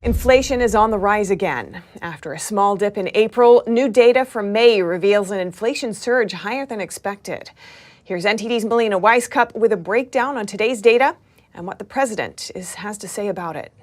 Inflation is on the rise again. After a small dip in April, new data from May reveals an inflation surge higher than expected. Here's NTD's Melina Weiskup with a breakdown on today's data and what the president has to say about it.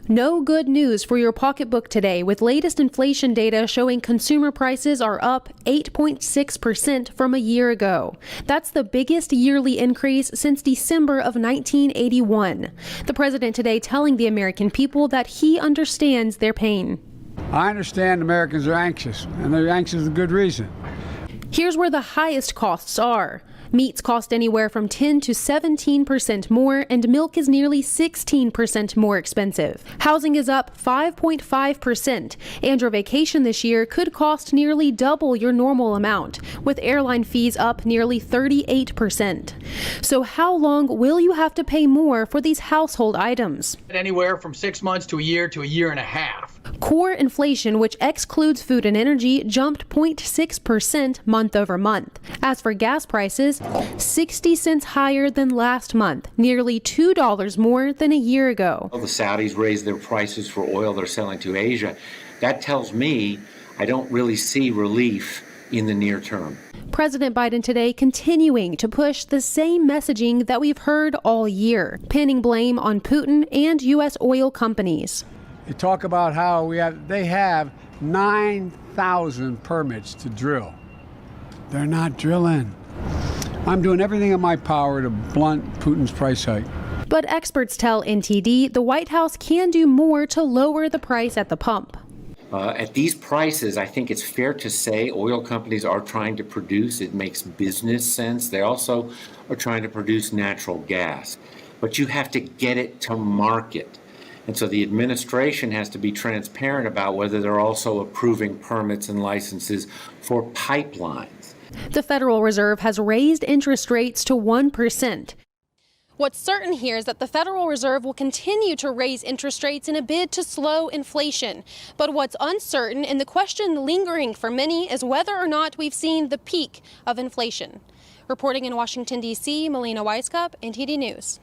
No good news for your pocketbook today, with latest inflation data showing consumer prices are up 8.6% from a year ago. That's the biggest yearly increase since December of 1981. The president today telling the American people that he understands their pain. I understand Americans are anxious, and they're anxious for good reason. Here's where the highest costs are. Meats cost anywhere from 10 to 17% more, and milk is nearly 16% more expensive. Housing is up 5.5%, and your vacation this year could cost nearly double your normal amount, with airline fees up nearly 38%. So how long will you have to pay more for these household items? Anywhere from 6 months to a year and a half. Core inflation, which excludes food and energy, jumped 0.6% month over month. As for gas prices, 60 cents higher than last month, nearly $2 more than a year ago. The Saudis raised their prices for oil they're selling to Asia. That tells me I don't really see relief in the near term. President Biden today continuing to push the same messaging that we've heard all year, pinning blame on Putin and U.S. oil companies. You talk about how they have 9,000 permits to drill. They're not drilling. I'm doing everything in my power to blunt Putin's price hike. But experts tell NTD the White House can do more to lower the price at the pump. At these prices, I think it's fair to say oil companies are trying to produce. It makes business sense. They also are trying to produce natural gas. But you have to get it to market. And so the administration has to be transparent about whether they're also approving permits and licenses for pipelines. The Federal Reserve has raised interest rates to 1%. What's certain here is that the Federal Reserve will continue to raise interest rates in a bid to slow inflation. But what's uncertain, and the question lingering for many, is whether or not we've seen the peak of inflation. Reporting in Washington, D.C., Melina Weiskup, NTD News.